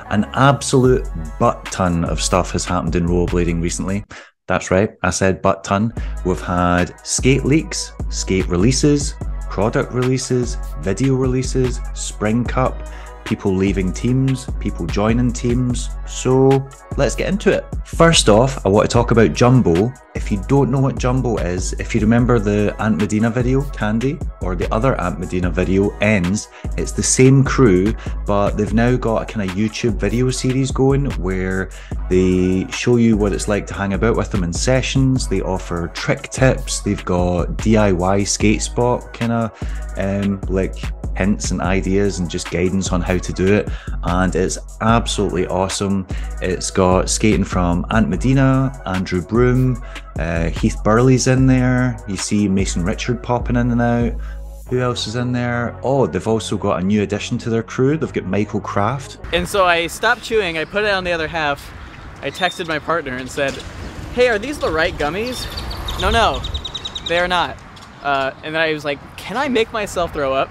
An absolute butt ton of stuff has happened in rollerblading recently. That's right, I said butt ton. We've had skate leaks, skate releases, product releases, video releases, Spring Cup, people leaving teams, people joining teams. So let's get into it. First off, I want to talk about Jumbo. If you don't know what Jumbo is, if you remember the Ant Medina video, Candy, or the other Ant Medina video, Ends, it's the same crew, but they've now got a kind of YouTube video series going where they show you what it's like to hang about with them in sessions. They offer trick tips. They've got DIY skate spot kind of like hints and ideas and just guidance on how to do it, and it's absolutely awesome. It's got skating from Ant Medina, Andrew Broome, Heath Burley's in there. You see Mason Richard popping in and out. Who else is in there? Oh, they've also got a new addition to their crew. They've got Michael Kraft. And so I stopped chewing, I put it on the other half. I texted my partner and said, hey, are these the right gummies? No, they are not. And then I was like, can I make myself throw up?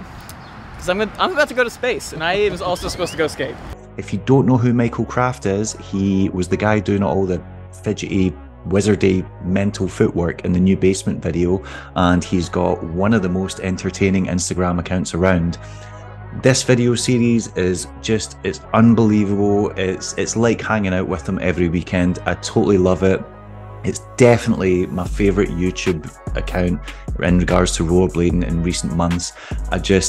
Because I'm about to go to space, and I was also supposed to go skate. If you don't know who Michael Kraft is, he was the guy doing all the fidgety, wizardy, mental footwork in the new Basement video, and he's got one of the most entertaining Instagram accounts around. This video series is just, it's unbelievable. It's like hanging out with him every weekend. I totally love it. It's definitely my favorite YouTube account in regards to rollerblading in recent months.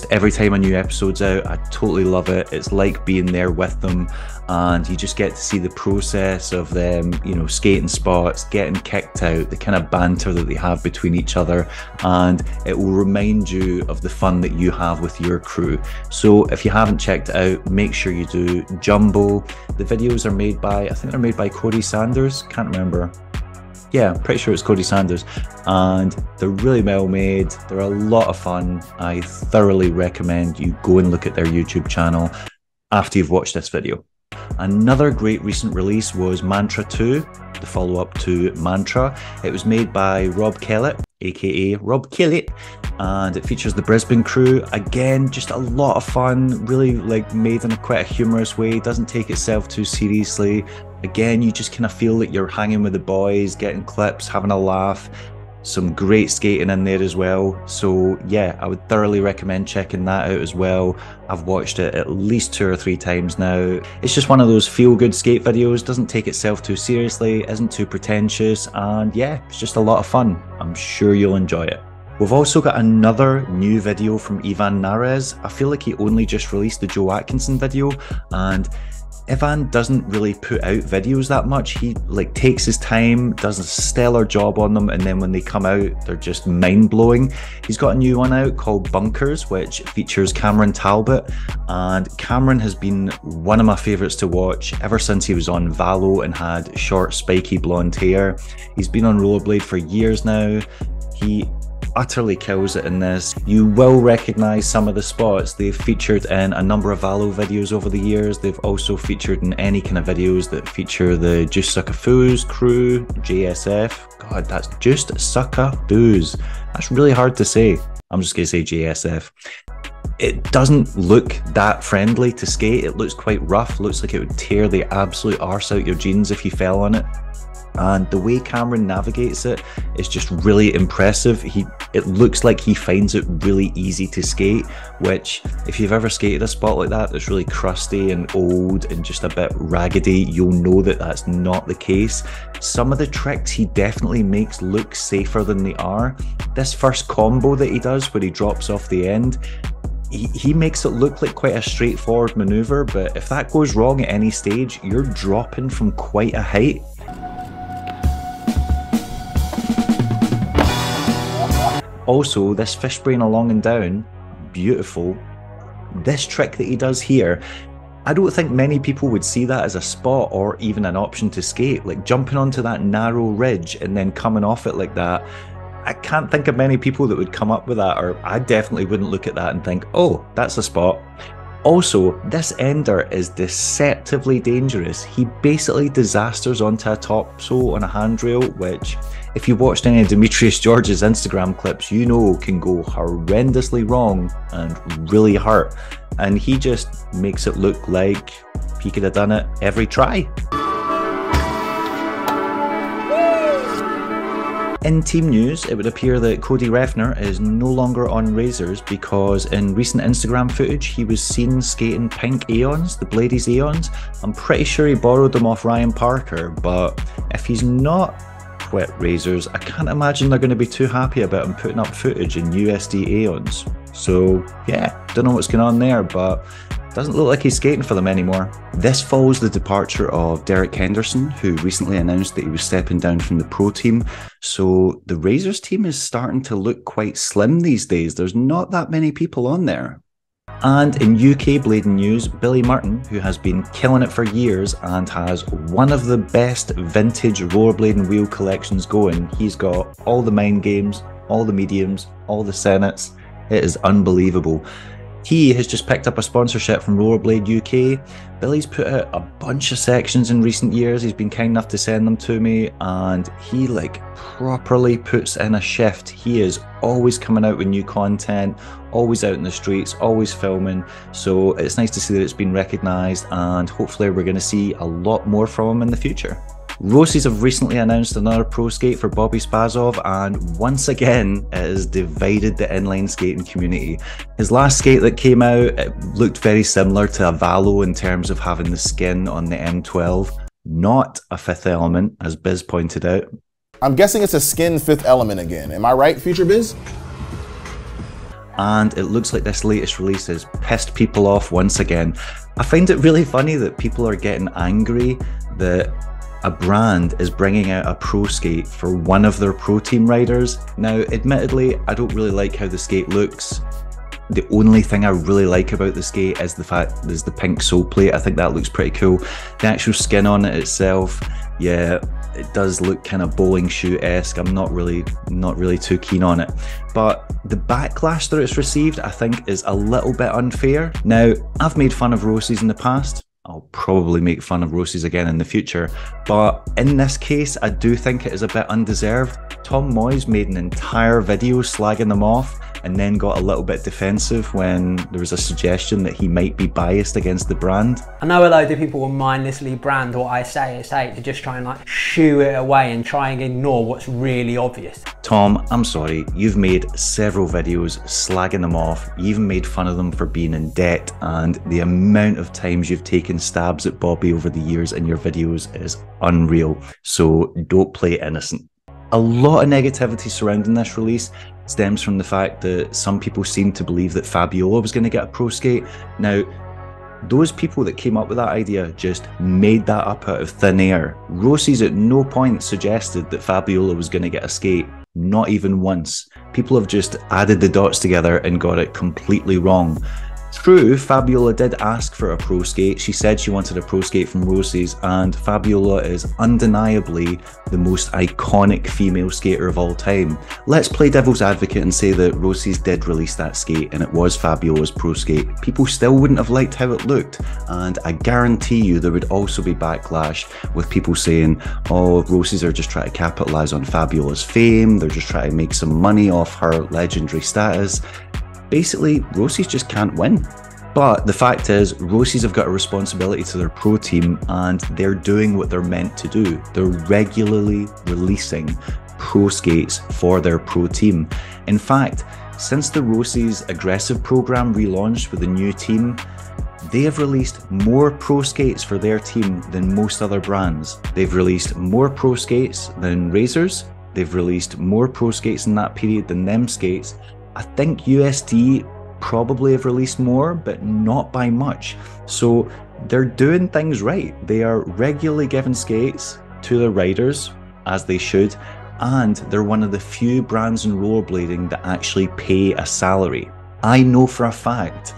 Every time a new episode's out, I totally love it. It's like being there with them, and you just get to see the process of them, you know, skating spots, getting kicked out, the kind of banter that they have between each other, and it will remind you of the fun that you have with your crew. So if you haven't checked it out, make sure you do. Jumbo. The videos are made by, I think they're made by Cody Sanders, can't remember. Yeah, I'm pretty sure it's Cody Sanders, and they're really well made. They're a lot of fun. I thoroughly recommend you go and look at their YouTube channel after you've watched this video. Another great recent release was Mantra 2, the follow-up to Mantra. It was made by Rob Kellett, aka Rob Kellett, and it features the Brisbane crew. Again, just a lot of fun, really like made in quite a humorous way, doesn't take itself too seriously. Again, you just kind of feel that you're hanging with the boys, getting clips, having a laugh. Some great skating in there as well. So yeah, I would thoroughly recommend checking that out as well. I've watched it at least 2 or 3 times now. It's just one of those feel-good skate videos, doesn't take itself too seriously, isn't too pretentious, and yeah, it's just a lot of fun. I'm sure you'll enjoy it. We've also got another new video from Ivan Nares. I feel like he only just released the Joe Atkinson video, and Ivan doesn't really put out videos that much. He like takes his time, does a stellar job on them, and then when they come out, they're just mind-blowing. He's got a new one out called Bunkers, which features Cameron Talbot, and Cameron has been one of my favorites to watch ever since he was on Valo and had short, spiky blonde hair. He's been on rollerblade for years now. He utterly kills it in this. You will recognize some of the spots. They've featured in a number of Valo videos over the years. They've also featured in any kind of videos that feature the Juice Sucka Foos crew, JSF. God, that's Juice Sucka Foos. That's really hard to say. I'm just gonna say JSF. It doesn't look that friendly to skate. It looks quite rough. Looks like it would tear the absolute arse out your jeans if you fell on it. And the way Cameron navigates it is just really impressive. It looks like he finds it really easy to skate, which if you've ever skated a spot like that that's really crusty and old and just a bit raggedy, you'll know that that's not the case. Some of the tricks he definitely makes look safer than they are. This first combo that he does where he drops off the end, he makes it look like quite a straightforward maneuver, but if that goes wrong at any stage, you're dropping from quite a height. Also, this fish brain along and down, beautiful. This trick that he does here, I don't think many people would see that as a spot or even an option to skate. Like jumping onto that narrow ridge and then coming off it like that. I can't think of many people that would come up with that, or I definitely wouldn't look at that and think, oh, that's a spot. Also, this ender is deceptively dangerous. He basically disasters onto a topsail on a handrail, which, if you watched any of Demetrius George's Instagram clips, you know can go horrendously wrong and really hurt. And he just makes it look like he could have done it every try. In team news, it would appear that Cody Refner is no longer on Razors because in recent Instagram footage he was seen skating pink Aeons, the Bladies Aeons. I'm pretty sure he borrowed them off Ryan Parker, but if he's not quit Razors, I can't imagine they're going to be too happy about him putting up footage in USD Aeons. So yeah, don't know what's going on there, but doesn't look like he's skating for them anymore. This follows the departure of Derek Henderson, who recently announced that he was stepping down from the pro team. So the Razors team is starting to look quite slim these days. There's not that many people on there. And in UK blading news, Billy Martin, who has been killing it for years and has one of the best vintage rollerblading wheel collections going. He's got all the Mind Games, all the mediums, all the Senates. It is unbelievable. He has just picked up a sponsorship from Rollerblade UK. Billy's put out a bunch of sections in recent years. He's been kind enough to send them to me, and he properly puts in a shift. He is always coming out with new content, always out in the streets, always filming. So it's nice to see that it's been recognised, and hopefully we're going to see a lot more from him in the future. Roces have recently announced another pro skate for Bobby Spazov, and once again it has divided the inline skating community. His last skate that came out, it looked very similar to a Valo in terms of having the skin on the M12, not a fifth element, as Biz pointed out. I'm guessing it's a skin fifth element again. Am I right, Future Biz? And it looks like this latest release has pissed people off once again. I find it really funny that people are getting angry that a brand is bringing out a pro skate for one of their pro team riders. Now, admittedly, I don't really like how the skate looks. The only thing I really like about the skate is the fact there's the pink sole plate. I think that looks pretty cool. The actual skin on it itself, yeah, it does look kind of bowling shoe-esque. I'm not really too keen on it. But the backlash that it's received, I think, is a little bit unfair. Now, I've made fun of Roces in the past. I'll probably make fun of Roces again in the future, but in this case, I do think it is a bit undeserved. Tom Moyes made an entire video slagging them off and then got a little bit defensive when there was a suggestion that he might be biased against the brand. I know a load of people will mindlessly brand what I say to just try and shoo it away and try and ignore what's really obvious. Tom, I'm sorry, you've made several videos slagging them off, you even made fun of them for being in debt, and the amount of times you've taken stabs at Bobby over the years in your videos is unreal, so don't play innocent. A lot of negativity surrounding this release stems from the fact that some people seem to believe that Fabiola was going to get a pro skate. Now, those people that came up with that idea just made that up out of thin air. Roces at no point suggested that Fabiola was going to get a skate, not even once. People have just added the dots together and got it completely wrong. True, Fabiola did ask for a pro skate. She said she wanted a pro skate from Roces, and Fabiola is undeniably the most iconic female skater of all time. Let's play devil's advocate and say that Roces did release that skate and it was Fabiola's pro skate. People still wouldn't have liked how it looked, and I guarantee you there would also be backlash with people saying, oh, Roces are just trying to capitalise on Fabiola's fame, they're just trying to make some money off her legendary status. Basically, Roces just can't win. But the fact is, Roces have got a responsibility to their pro team, and they're doing what they're meant to do. They're regularly releasing pro skates for their pro team. In fact, since the Roces Aggressive program relaunched with a new team, they have released more pro skates for their team than most other brands. They've released more pro skates than Razors. They've released more pro skates in that period than them skates. I think USD probably have released more, but not by much. So they're doing things right. They are regularly giving skates to their riders, as they should, and they're one of the few brands in rollerblading that actually pay a salary. I know for a fact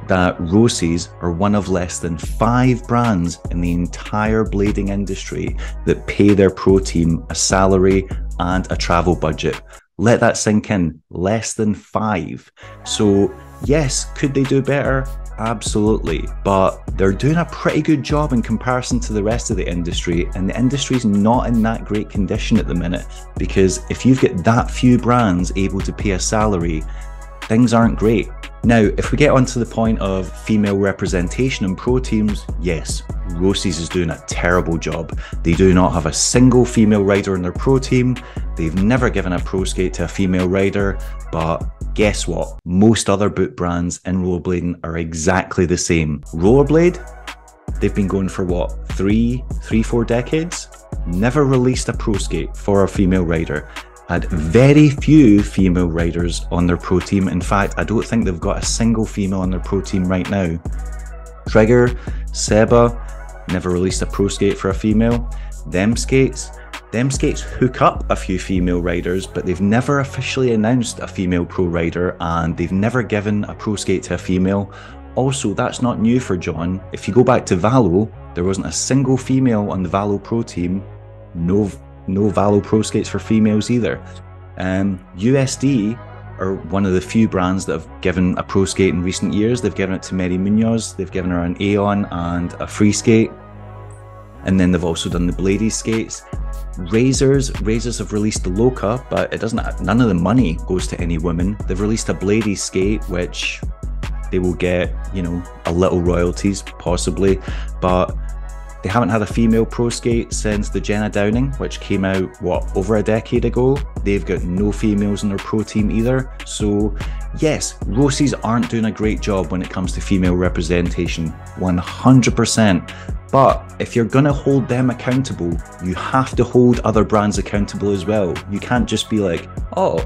that Roces are one of less than 5 brands in the entire blading industry that pay their pro team a salary and a travel budget. Let that sink in, less than 5. So yes, could they do better? absolutely, but they're doing a pretty good job in comparison to the rest of the industry, and the industry's not in that great condition at the minute, because if you've got that few brands able to pay a salary, things aren't great. Now, if we get onto the point of female representation in pro teams, yes, Rosie's is doing a terrible job. They do not have a single female rider in their pro team. They've never given a pro skate to a female rider, but guess what? Most other boot brands in rollerblading are exactly the same. Rollerblade, they've been going for what, 4 decades? Never released a pro skate for a female rider. Had very few female riders on their pro team. In fact, I don't think they've got a single female on their pro team right now. Trigger, Seba, never released a pro skate for a female. Them skates hook up a few female riders, but they've never officially announced a female pro rider, and they've never given a pro skate to a female. Also, that's not new for John. If you go back to Valo, there wasn't a single female on the Valo pro team. No Valo pro skates for females either. USD are one of the few brands that have given a pro skate in recent years. They've given it to Mary Munoz, they've given her an Aeon and a free skate, and then they've also done the Blady skates. Razors have released the Loca, but none of the money goes to any women. They've released a Blady skate, which they will get, a little royalties possibly, but they haven't had a female pro skate since the Jenna Downing, which came out, over a decade ago. They've got no females in their pro team either. So yes, Rosie's aren't doing a great job when it comes to female representation, 100%. But if you're gonna hold them accountable, you have to hold other brands accountable as well. You can't just be like, oh,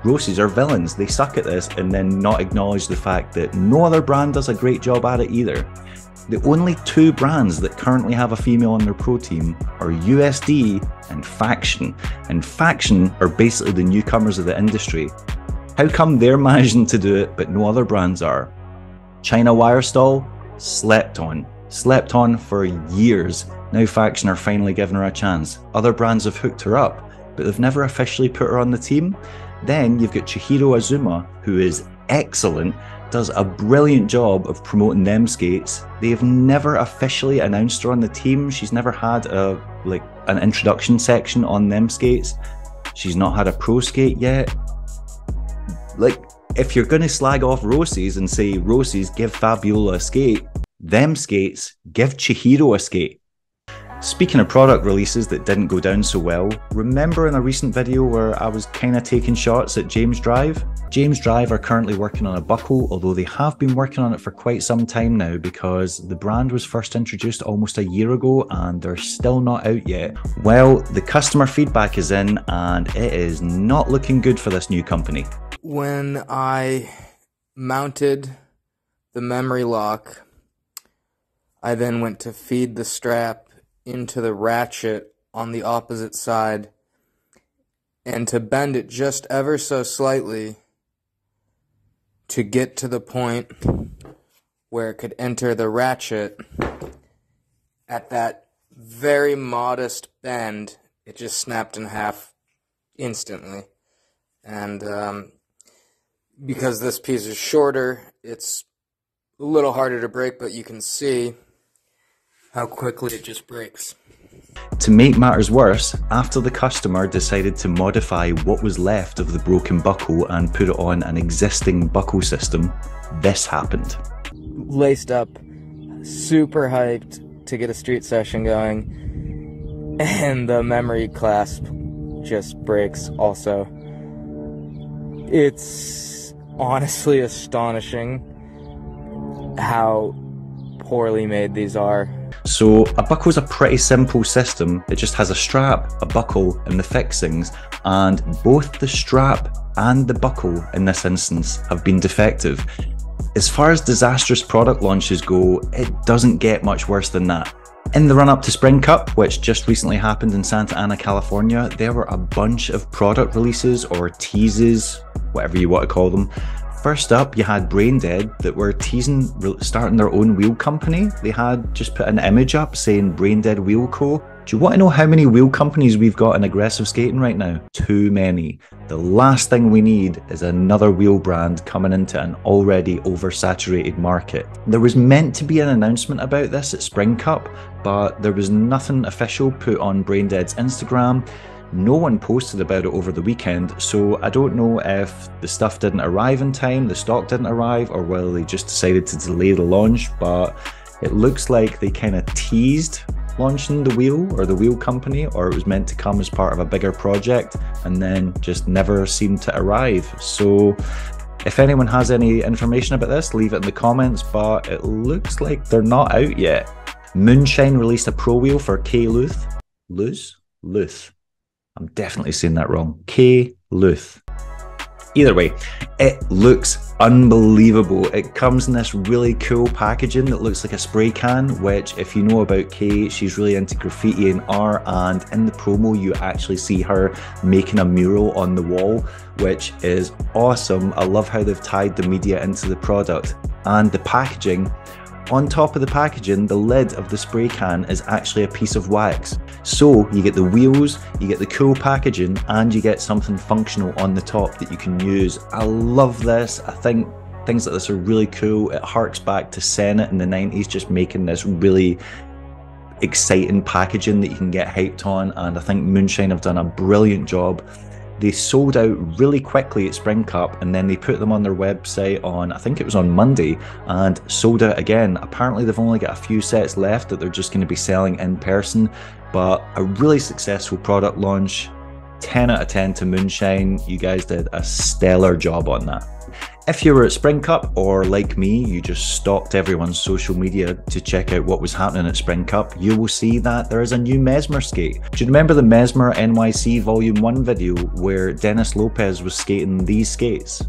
Rosie's are villains, they suck at this, and then not acknowledge the fact that no other brand does a great job at it either. The only 2 brands that currently have a female on their pro team are USD and Faction. And Faction are basically the newcomers of the industry. How come they're managing to do it, but no other brands are? China Wirestall, slept on for years. Now Faction are finally giving her a chance. Other brands have hooked her up, but they've never officially put her on the team. Then you've got Chihiro Azuma, who is excellent, does a brilliant job of promoting them skates. They've never officially announced her on the team. She's never had an introduction section on them skates. She's not had a pro skate yet. If you're gonna slag off Rosie's and say Rosie's give Fabiola a skate, them skates give Chihiro a skate. Speaking of product releases that didn't go down so well, remember in a recent video where I was kind of taking shots at James Drive? James Drive are currently working on a buckle, although they have been working on it for quite some time now because the brand was first introduced almost a year ago and they're still not out yet. Well, the customer feedback is in and it is not looking good for this new company. When I mounted the memory lock, I then went to feed the strap into the ratchet on the opposite side and to bend it just ever so slightly to get to the point where it could enter the ratchet. At that very modest bend, it just snapped in half instantly. And because this piece is shorter, it's a little harder to break, but you can see how quickly it just breaks. To make matters worse, after the customer decided to modify what was left of the broken buckle and put it on an existing buckle system, this happened. Laced up, super hyped to get a street session going, and the memory clasp just breaks also. It's honestly astonishing how poorly made these are. So a buckle is a pretty simple system. It just has a strap, a buckle, and the fixings, and both the strap and the buckle in this instance have been defective. As far as disastrous product launches go, it doesn't get much worse than that. In the run-up to Spring Cup, which just recently happened in Santa Ana, California, there were a bunch of product releases or teases, whatever you want to call them, First up, you had Braindead that were teasing starting their own wheel company. They had just put an image up saying Braindead Wheel Co. Do you want to know how many wheel companies we've got in aggressive skating right now? Too many. The last thing we need is another wheel brand coming into an already oversaturated market. There was meant to be an announcement about this at Spring Cup, but there was nothing official put on Braindead's Instagram. No one posted about it over the weekend, so I don't know if the stuff didn't arrive in time, the stock didn't arrive, or whether they just decided to delay the launch, but it looks like they kind of teased launching the wheel or the wheel company, or it was meant to come as part of a bigger project and then just never seemed to arrive. So if anyone has any information about this, leave it in the comments, but it looks like they're not out yet. Moonshine released a pro wheel for K-Luth. Luth. I'm definitely saying that wrong. K-Luth. Either way, it looks unbelievable. It comes in this really cool packaging that looks like a spray can, which if you know about Kay, she's really into graffiti and art, and in the promo you actually see her making a mural on the wall, which is awesome. I love how they've tied the media into the product. And the packaging, on top of the packaging, the lid of the spray can is actually a piece of wax. So you get the wheels, you get the cool packaging, and you get something functional on the top that you can use. I love this. I think things like this are really cool. It harks back to Senate in the 90s, just making this really exciting packaging that you can get hyped on, and I think Moonshine have done a brilliant job. They sold out really quickly at Spring Cup, and then they put them on their website on, I think it was on Monday, and sold out again. Apparently they've only got a few sets left that they're just going to be selling in person, but a really successful product launch. 10 out of 10 to Moonshine. You guys did a stellar job on that. If you were at Spring Cup, or like me, you just stalked everyone's social media to check out what was happening at Spring Cup, you will see that there is a new Mesmer skate. Do you remember the Mesmer NYC Volume 1 video where Dennis Lopez was skating these skates?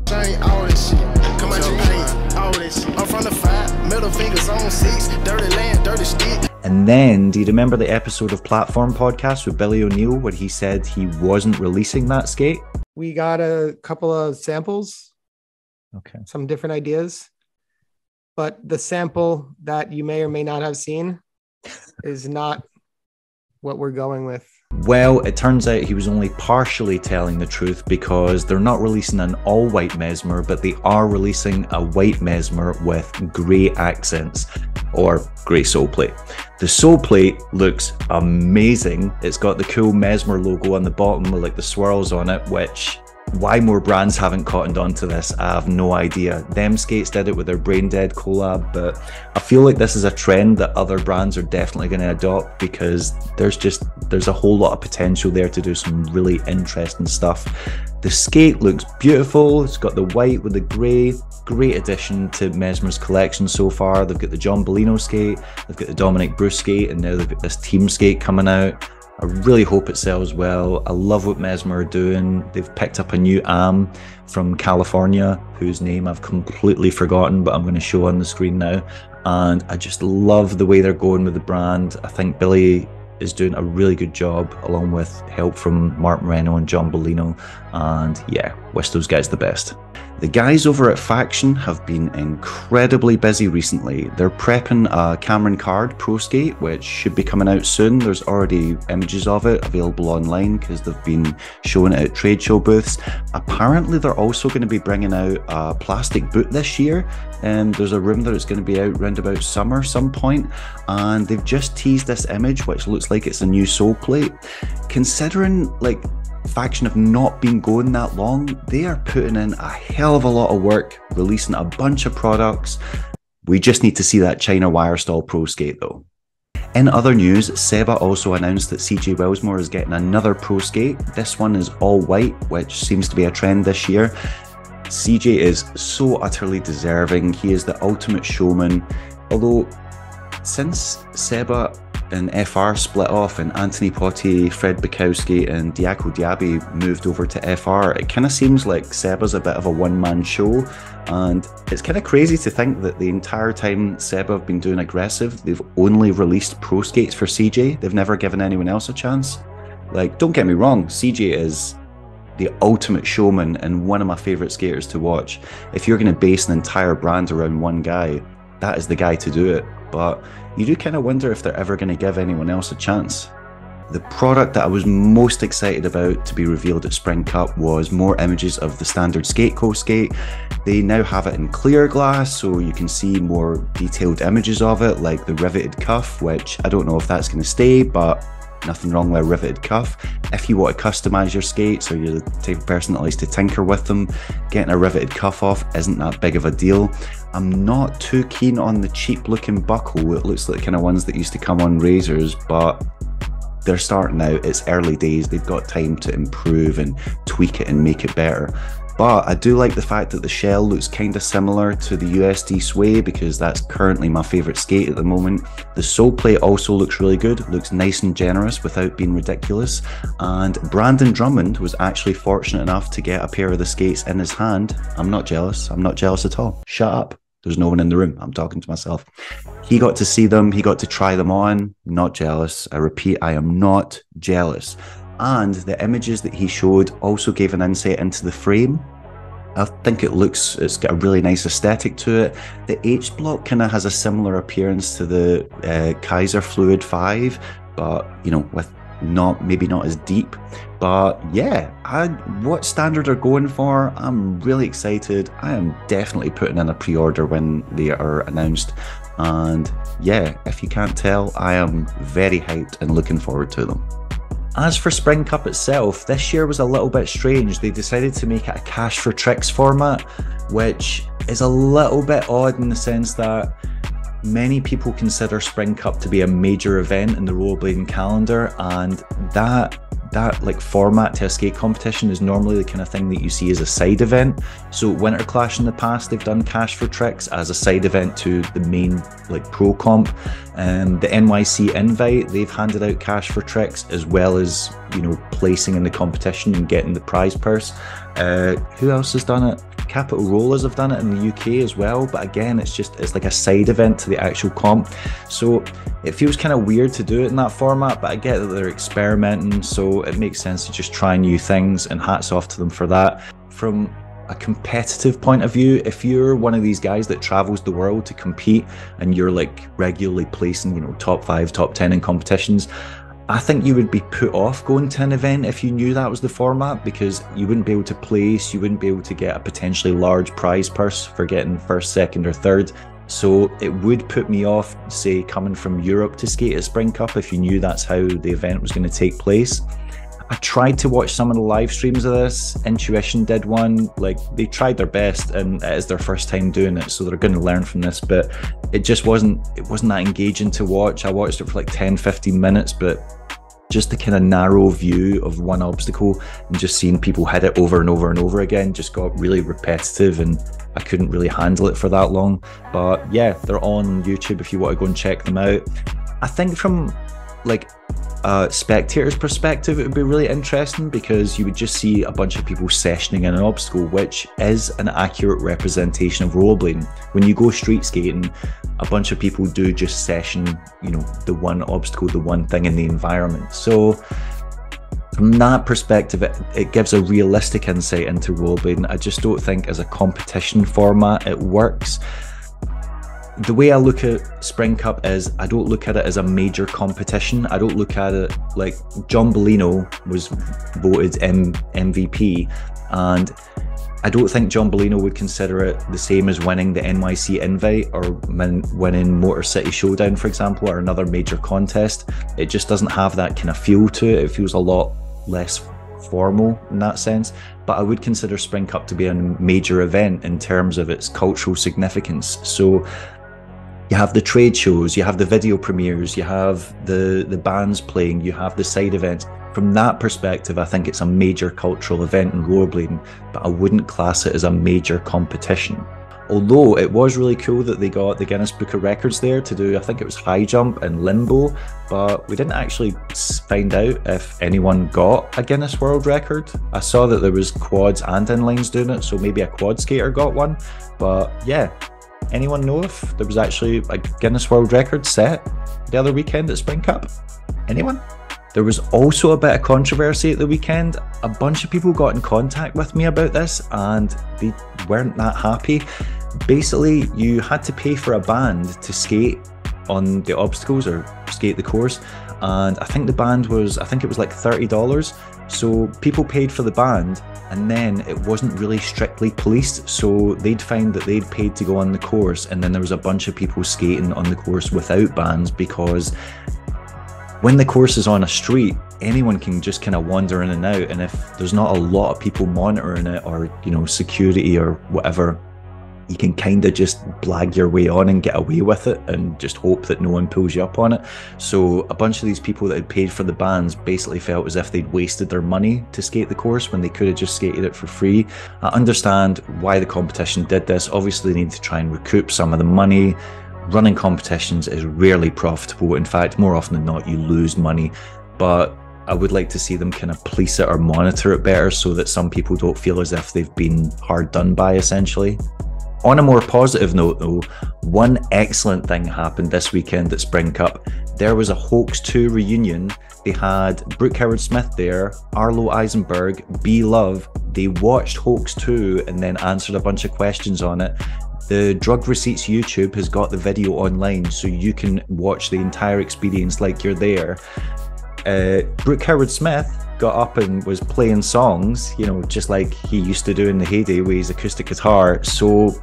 And then, do you remember the episode of Platform Podcast with Billy O'Neill where he said he wasn't releasing that skate? We got a couple of samples. Okay. Some different ideas, but the sample that you may or may not have seen is not what we're going with. Well, it turns out he was only partially telling the truth, because they're not releasing an all-white Mesmer, but they are releasing a white Mesmer with grey accents, or grey sole plate. The sole plate looks amazing. It's got the cool Mesmer logo on the bottom with like the swirls on it, which... why more brands haven't cottoned on to this, I have no idea. Them Skates did it with their Braindead collab, but I feel like this is a trend that other brands are definitely going to adopt, because there's a whole lot of potential there to do some really interesting stuff. The skate looks beautiful. It's got the white with the grey. Great addition to Mesmer's collection so far. They've got the John Bellino skate, they've got the Dominic Bruce skate, and now they've got this team skate coming out. I really hope it sells well. I love what Mesmer are doing. They've picked up a new AM from California, whose name I've completely forgotten, but I'm going to show on the screen now. And I just love the way they're going with the brand. I think Billy is doing a really good job, along with help from Mark Moreno and John Bellino. And yeah, wish those guys the best. The guys over at Faction have been incredibly busy recently. They're prepping a Cameron Card Pro Skate, which should be coming out soon. There's already images of it available online because they've been showing it at trade show booths. Apparently they're also going to be bringing out a plastic boot this year, and there's a rumor that it's going to be out round about summer some point, and they've just teased this image which looks like it's a new sole plate. Considering like Faction have not been going that long, they are putting in a hell of a lot of work, releasing a bunch of products. We just need to see that China Wirestall Pro Skate though. In other news, Seba also announced that CJ Wellsmore is getting another Pro Skate. This one is all white, which seems to be a trend this year. CJ is so utterly deserving. He is the ultimate showman. Although, since Seba and FR split off and Anthony Poitier, Fred Bukowski and Diaco Diaby moved over to FR, it kind of seems like Seba's a bit of a one-man show, and it's kind of crazy to think that the entire time Seba have been doing aggressive, they've only released Pro Skates for CJ. They've never given anyone else a chance. Like, don't get me wrong, CJ is the ultimate showman and one of my favorite skaters to watch. If you're going to base an entire brand around one guy, that is the guy to do it. But you do kind of wonder if they're ever going to give anyone else a chance. The product that I was most excited about to be revealed at Spring Cup was more images of the standard Skateco skate. They now have it in clear glass, so you can see more detailed images of it, like the riveted cuff, which I don't know if that's going to stay, but nothing wrong with a riveted cuff. If you want to customize your skates, or you're the type of person that likes to tinker with them, getting a riveted cuff off isn't that big of a deal. I'm not too keen on the cheap looking buckle. It looks like kind of ones that used to come on razors, but they're starting out. It's early days. They've got time to improve and tweak it and make it better. But I do like the fact that the shell looks kind of similar to the USD Sway, because that's currently my favorite skate at the moment. The sole plate also looks really good, looks nice and generous without being ridiculous. And Brandon Drummond was actually fortunate enough to get a pair of the skates in his hand. I'm not jealous. I'm not jealous at all. Shut up. There's no one in the room. I'm talking to myself. He got to see them. He got to try them on. Not jealous. I repeat, I am not jealous. And the images that he showed also gave an insight into the frame. I think it's got a really nice aesthetic to it. The H block kind of has a similar appearance to the Kaiser Fluid 5, but you know, with maybe not as deep. But yeah, what standard they're going for, I'm really excited. I am definitely putting in a pre-order when they are announced. And yeah, if you can't tell, I am very hyped and looking forward to them. As for Spring Cup itself, this year was a little bit strange. They decided to make it a cash for tricks format, which is a little bit odd in the sense that many people consider Spring Cup to be a major event in the rollerblading calendar, and that like format to a skate competition is normally the kind of thing that you see as a side event. So Winter Clash in the past, they've done Cash for Tricks as a side event to the main like pro comp. The NYC Invite, they've handed out Cash for Tricks as well as, you know, placing in the competition and getting the prize purse. Who else has done it? Capital Rollers have done it in the UK as well, but again, it's like a side event to the actual comp. So it feels kind of weird to do it in that format, but I get that they're experimenting, so it makes sense to just try new things, and hats off to them for that. From a competitive point of view, if you're one of these guys that travels the world to compete and you're like regularly placing, you know, top 5, top 10 in competitions, I think you would be put off going to an event if you knew that was the format, because you wouldn't be able to place, you wouldn't be able to get a potentially large prize purse for getting first, second or third. So it would put me off, say, coming from Europe to skate at Spring Cup if you knew that's how the event was going to take place. I tried to watch some of the live streams of this. Intuition did one. Like, they tried their best, and it is their first time doing it, so they're going to learn from this, but it just wasn't that engaging to watch. I watched it for like 10-15 minutes, but just the kind of narrow view of one obstacle and just seeing people hit it over and over and over again just got really repetitive, and I couldn't really handle it for that long. But yeah, they're on YouTube if you want to go and check them out. I think from like a spectator's perspective, it would be really interesting, because you would just see a bunch of people sessioning in an obstacle, which is an accurate representation of rollerblading. When you go street skating, a bunch of people do just session, you know, the one obstacle, the one thing in the environment. So from that perspective, it gives a realistic insight into rollerblading. I just don't think as a competition format it works. The way I look at Spring Cup is, I don't look at it as a major competition. I don't look at it like John Bellino was voted MVP, and I don't think John Bellino would consider it the same as winning the NYC Invite or winning Motor City Showdown, for example, or another major contest. It just doesn't have that kind of feel to it. It feels a lot less formal in that sense. But I would consider Spring Cup to be a major event in terms of its cultural significance. So you have the trade shows, you have the video premieres, you have the bands playing, you have the side events. From that perspective, I think it's a major cultural event in rollerblading, but I wouldn't class it as a major competition. Although it was really cool that they got the Guinness Book of Records there to do, I think it was high jump and limbo, but we didn't actually find out if anyone got a Guinness World Record. I saw that there was quads and inlines doing it, so maybe a quad skater got one, but yeah. Anyone know if there was actually a Guinness World Record set the other weekend at Spring Cup? Anyone? There was also a bit of controversy at the weekend. A bunch of people got in contact with me about this and they weren't that happy. Basically, you had to pay for a band to skate on the obstacles or skate the course. And I think the band was, I think it was like $30. So people paid for the band and then it wasn't really strictly policed. So they'd find that they'd paid to go on the course and then there was a bunch of people skating on the course without bands, because when the course is on a street, anyone can just kind of wander in and out. And if there's not a lot of people monitoring it or, you know, security or whatever, you can kind of just blag your way on and get away with it and just hope that no one pulls you up on it. So a bunch of these people that had paid for the bands basically felt as if they'd wasted their money to skate the course when they could have just skated it for free. I understand why the competition did this. Obviously they need to try and recoup some of the money. Running competitions is rarely profitable. In fact, more often than not, you lose money. But I would like to see them kind of police it or monitor it better so that some people don't feel as if they've been hard done by, essentially. On a more positive note though, one excellent thing happened this weekend at Spring Cup. There was a Hoax 2 reunion. They had Brooke Howard-Smith there, Arlo Eisenberg, B Love. They watched Hoax 2 and then answered a bunch of questions on it. The Drug Receipts YouTube has got the video online so you can watch the entire experience like you're there. Brooke Howard-Smith got up and was playing songs, you know, just like he used to do in the heyday with his acoustic guitar. So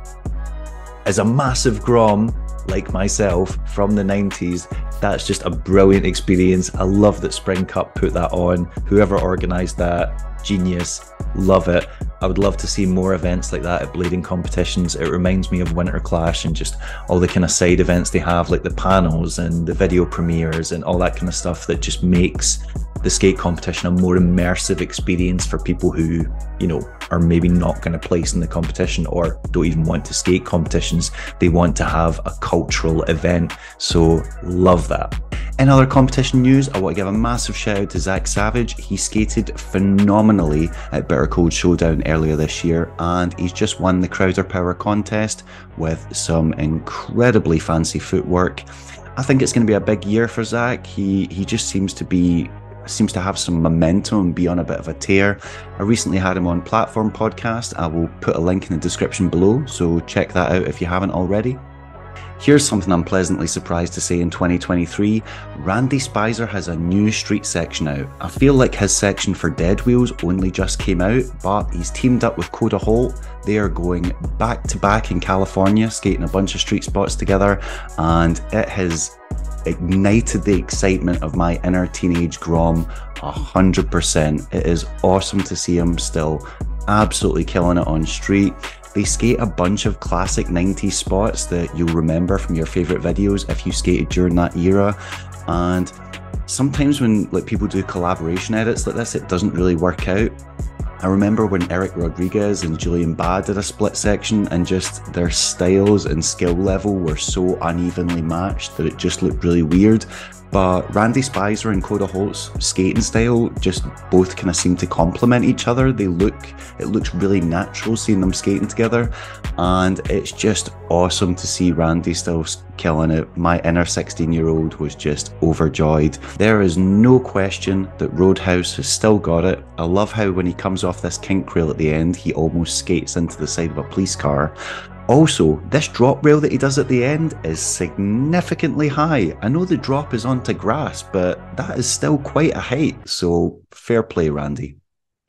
as a massive grom like myself from the 90s, that's just a brilliant experience. I love that Spring Cup put that on. Whoever organised that, genius, love it. I would love to see more events like that at blading competitions. It reminds me of Winter Clash and just all the kind of side events they have, like the panels and the video premieres and all that kind of stuff that just makes the skate competition a more immersive experience for people who, you know, are maybe not going to place in the competition or don't even want to skate competitions. They want to have a cultural event. So love that. In other competition news, I want to give a massive shout out to Zach Savage. He skated phenomenally at Bitter Cold Showdown earlier this year, and he's just won the Crowder Power contest with some incredibly fancy footwork. I think it's going to be a big year for Zach. He just seems to have some momentum and be on a bit of a tear. I recently had him on Platform Podcast. I will put a link in the description below, so check that out if you haven't already. Here's something I'm pleasantly surprised to say in 2023. Randy Spicer has a new street section out. I feel like his section for Dead Wheels only just came out, but he's teamed up with Coda Holt. They are going back to back in California, skating a bunch of street spots together, and it has ignited the excitement of my inner teenage grom 100%. It is awesome to see him still absolutely killing it on street. They skate a bunch of classic 90s spots that you'll remember from your favorite videos if you skated during that era. And sometimes when like people do collaboration edits like this, it doesn't really work out. I remember when Eric Rodriguez and Julian Ba did a split section and just their styles and skill level were so unevenly matched that it just looked really weird. But Randy Spicer and Coda Holt's skating style just both kind of seem to complement each other. It looks really natural seeing them skating together, and it's just awesome to see Randy still killing it. My inner 16-year-old was just overjoyed. There is no question that Roadhouse has still got it. I love how when he comes off this kink rail at the end, he almost skates into the side of a police car. Also, this drop rail that he does at the end is significantly high. I know the drop is onto grass, but that is still quite a height, so fair play, Randy.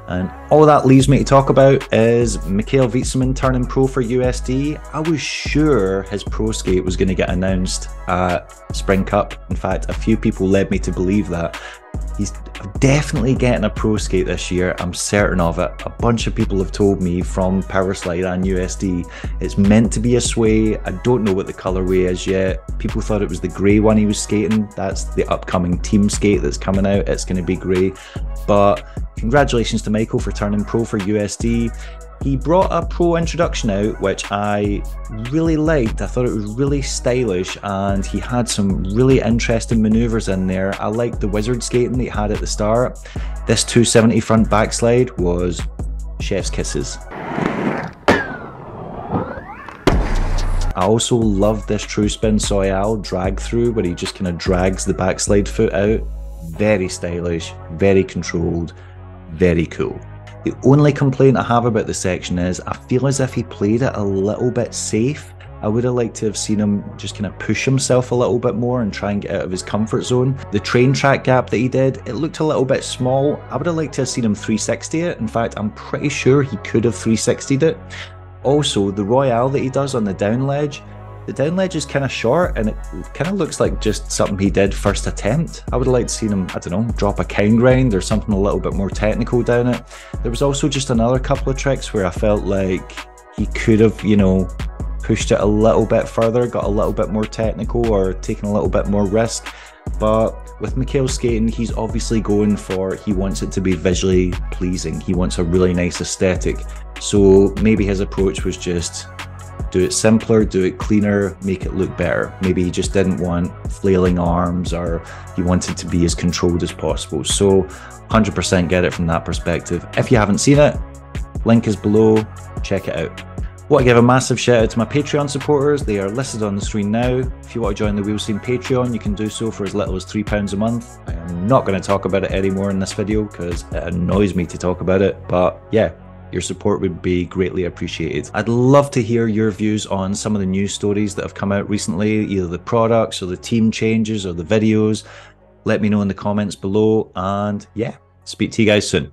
And all that leaves me to talk about is Mikhail Wietzman turning pro for USD. I was sure his pro skate was going to get announced at Spring Cup. In fact, a few people led me to believe that. He's definitely getting a pro skate this year, I'm certain of it. A bunch of people have told me from Powerslide and USD it's meant to be a sway. I don't know what the colorway is yet. People thought it was the grey one he was skating. That's the upcoming team skate that's coming out. It's going to be grey. But congratulations to Michael for turning pro for USD. He brought a pro introduction out, which I really liked. I thought it was really stylish, and he had some really interesting maneuvers in there. I liked the wizard skating that he had at the start. This 270 front backslide was chef's kisses. I also love this true spin Soyal drag through where he just kind of drags the backslide foot out. very stylish, very controlled, very cool. The only complaint I have about the section is I feel as if he played it a little bit safe. I would have liked to have seen him just kind of push himself a little bit more and try and get out of his comfort zone. The train track gap that he did, it looked a little bit small. I would have liked to have seen him 360 it. In fact, I'm pretty sure he could have 360'd it. Also, the Royale that he does on the down ledge, the down ledge is kind of short and it kind of looks like just something he did first attempt. I would have liked to see him, I don't know, drop a kind grind or something a little bit more technical down it. There was also just another couple of tricks where I felt like he could have, you know, pushed it a little bit further, got a little bit more technical or taken a little bit more risk. But with Mikhail's skating, he's obviously going for, he wants it to be visually pleasing. He wants a really nice aesthetic. So maybe his approach was just do it simpler, do it cleaner, make it look better. Maybe he just didn't want flailing arms, or he wanted to be as controlled as possible. So 100% get it from that perspective. If you haven't seen it, link is below, check it out. I want to give a massive shout out to my Patreon supporters. They are listed on the screen now. If you want to join the Wheel Scene Patreon, you can do so for as little as £3 a month. I am not going to talk about it anymore in this video because it annoys me to talk about it. But yeah, your support would be greatly appreciated. I'd love to hear your views on some of the news stories that have come out recently, either the products or the team changes or the videos. Let me know in the comments below, and yeah, speak to you guys soon.